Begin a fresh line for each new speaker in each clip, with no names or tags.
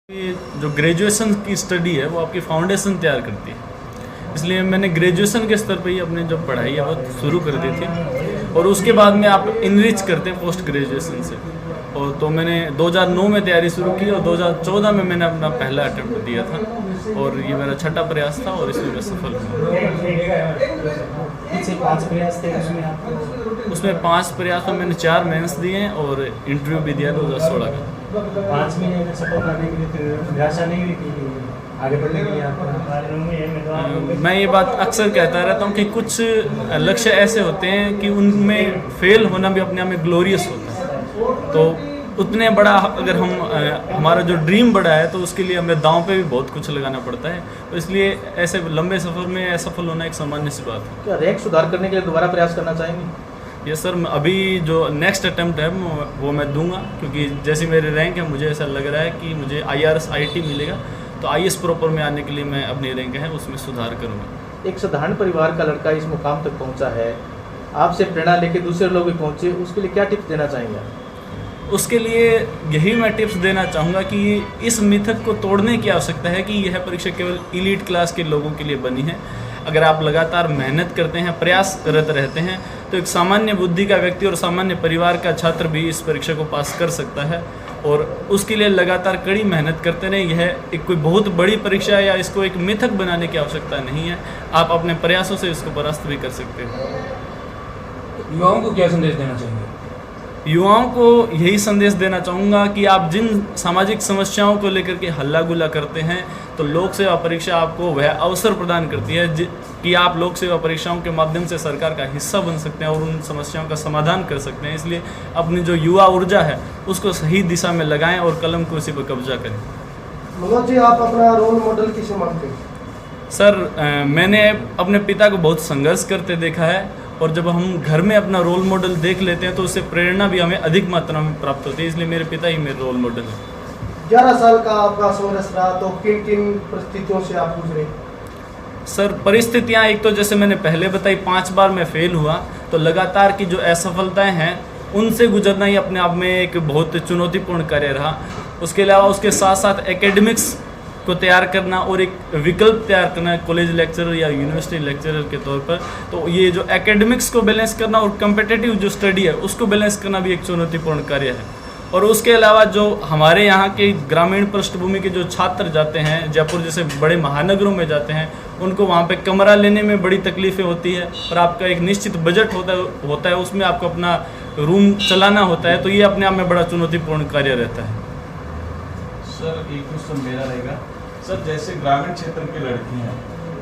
ये जो ग्रेजुएशन की स्टडी है वो आपकी फाउंडेशन तैयार करती है, इसलिए मैंने ग्रेजुएशन के स्तर पे ही अपनी जो पढ़ाई है वो शुरू कर दी थी और उसके बाद में आप इनरिच करते हैं पोस्ट ग्रेजुएशन से। और तो मैंने 2009 में तैयारी शुरू की और 2014 में मैंने अपना पहला अटेम्प्ट दिया था और ये मेरा छठा प्रयास था और इसमें मैं सफल हुआ। उसमें 5 प्रयास में मैंने 4 मेंस दिए हैं और इंटरव्यू भी दिया 2016 का।
5 महीने में सफल करने के लिए निराशा नहीं हुई कि आगे बढ़ने के लिए आपको?
मैं ये बात अक्सर कहता रहता हूँ कि कुछ लक्ष्य ऐसे होते हैं कि उनमें फेल होना भी अपने आप में ग्लोरियस होता है। तो उतने बड़ा अगर हमारा जो ड्रीम बड़ा है तो उसके लिए हमें दांव पे भी बहुत कुछ लगाना पड़ता है, तो इसलिए ऐसे लंबे सफ़र में असफल होना एक सामान्य सी बात है।
क्या रैंक सुधार करने के लिए दोबारा प्रयास करना चाहेंगे?
ये सर अभी जो नेक्स्ट अटेम्प्ट है वो मैं दूंगा, क्योंकि जैसी मेरी रैंक है मुझे ऐसा लग रहा है कि मुझे IRS IIT मिलेगा, तो IAS प्रॉपर में आने के लिए मैं अपनी रैंक है उसमें सुधार करूँगा।
एक साधारण परिवार का लड़का इस मुकाम तक पहुँचा है, आपसे प्रेरणा लेके दूसरे लोग भी पहुँचे, उसके लिए क्या टिप्स देना चाहेंगे?
उसके लिए यही मैं टिप्स देना चाहूँगा कि इस मिथक को तोड़ने की आवश्यकता है कि यह परीक्षा केवल एलीट क्लास के लोगों के लिए बनी है। अगर आप लगातार मेहनत करते हैं, प्रयासरत रहते हैं, तो एक सामान्य बुद्धि का व्यक्ति और सामान्य परिवार का छात्र भी इस परीक्षा को पास कर सकता है और उसके लिए लगातार कड़ी मेहनत करते रहें। यह एक कोई बहुत बड़ी परीक्षा है या इसको एक मिथक बनाने की आवश्यकता नहीं है, आप अपने प्रयासों से इसको परास्त भी कर सकते हैं।
युवाओं को क्या संदेश देना चाहिए?
युवाओं को यही संदेश देना चाहूँगा कि आप जिन सामाजिक समस्याओं को लेकर के हल्ला गुल्ला करते हैं, तो लोक सेवा परीक्षा आपको वह अवसर प्रदान करती है कि आप लोक सेवा परीक्षाओं के माध्यम से सरकार का हिस्सा बन सकते हैं और उन समस्याओं का समाधान कर सकते हैं। इसलिए अपनी जो युवा ऊर्जा है उसको सही दिशा में लगाएं और कलम कुर्सी पर कब्जा करें।
मनोज जी, आप अपना रोल मॉडल किसे मानते हैं?
सर मैंने अपने पिता को बहुत संघर्ष करते देखा है और जब हम घर में अपना रोल मॉडल देख लेते हैं तो उससे प्रेरणा भी हमें अधिक मात्रा में प्राप्त होती है, इसलिए मेरे पिता ही मेरे रोल मॉडल है।
11 साल का आपका संघर्ष रहा, तो किन किन परिस्थितियों से आप गुजरे?
सर परिस्थितियाँ एक तो जैसे मैंने पहले बताई, 5 बार मैं फेल हुआ, तो लगातार की जो असफलताएँ हैं उनसे गुजरना ही अपने आप में एक बहुत चुनौतीपूर्ण कार्य रहा। उसके अलावा उसके साथ साथ एकेडमिक्स को तैयार करना और एक विकल्प तैयार करना कॉलेज लेक्चरर या यूनिवर्सिटी लेक्चरर के तौर पर, तो ये जो एकेडमिक्स को बैलेंस करना और कम्पिटिटिव जो स्टडी है उसको बैलेंस करना भी एक चुनौतीपूर्ण कार्य है। और उसके अलावा जो हमारे यहाँ के ग्रामीण पृष्ठभूमि के जो छात्र जाते हैं, जयपुर जैसे बड़े महानगरों में जाते हैं, उनको वहाँ पे कमरा लेने में बड़ी तकलीफ़ें होती है और आपका एक निश्चित बजट होता है उसमें आपको अपना रूम चलाना होता है, तो ये अपने आप में बड़ा चुनौतीपूर्ण कार्य रहता है।
सर एक क्वेश्चन मेरा रहेगा सर, जैसे ग्रामीण क्षेत्र के लड़के हैं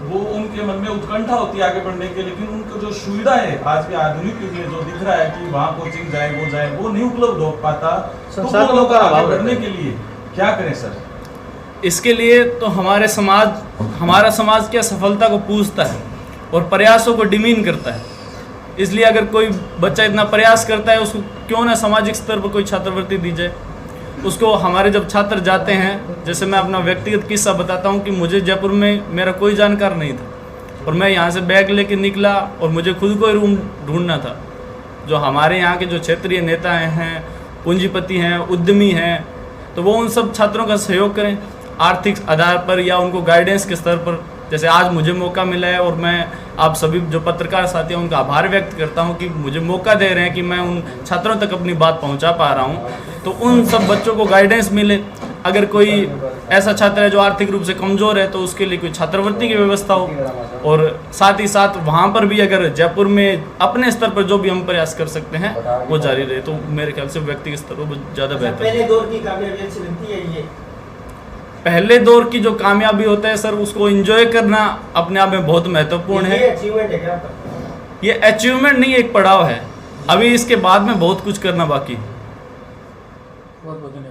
वो उनके मन में उत्कंठा होती है आगे बढ़ने के, लेकिन उनको जो सुविधा है आज के आधुनिक युग में जो दिख रहा है कि वहाँ कोचिंग जाए वो नहीं उपलब्ध हो पाता, तो वो लोग आगे बढ़ने के लिए क्या करें सर?
इसके लिए तो हमारा समाज क्या सफलता को पूजता है और प्रयासों को डिमीन करता है। इसलिए अगर कोई बच्चा इतना प्रयास करता है उसको क्यों ना सामाजिक स्तर पर कोई छात्रवृत्ति दी जाए। उसको हमारे जब छात्र जाते हैं, जैसे मैं अपना व्यक्तिगत किस्सा बताता हूँ कि मुझे जयपुर में मेरा कोई जानकार नहीं था और मैं यहाँ से बैग लेके निकला और मुझे खुद को ही रूम ढूंढना था। जो हमारे यहाँ के जो क्षेत्रीय नेता हैं, पूंजीपति हैं, उद्यमी हैं, तो वो उन सब छात्रों का सहयोग करें आर्थिक आधार पर या उनको गाइडेंस के स्तर पर। जैसे आज मुझे मौका मिला है और मैं आप सभी जो पत्रकार साथी हैं उनका आभार व्यक्त करता हूं कि मुझे मौका दे रहे हैं कि मैं उन छात्रों तक अपनी बात पहुंचा पा रहा हूं, तो उन सब बच्चों को गाइडेंस मिले। अगर कोई ऐसा छात्र है जो आर्थिक रूप से कमज़ोर है तो उसके लिए कोई छात्रवृत्ति की व्यवस्था हो, और साथ ही साथ वहाँ पर भी अगर जयपुर में अपने स्तर पर जो भी हम प्रयास कर सकते हैं वो जारी रहे, तो मेरे ख्याल से व्यक्तिगत स्तर पर ज़्यादा बेहतर है।
पहले दौर की कामयाबी अच्छी लगती है ये?
पहले दौर की जो कामयाबी होता है सर, उसको एंजॉय करना अपने आप में बहुत महत्वपूर्ण है।
ये अचीवमेंट है क्या?
ये अचीवमेंट नहीं, एक पड़ाव है। अभी इसके बाद में बहुत कुछ करना बाकी है।
बहुत बहुत धन्यवाद।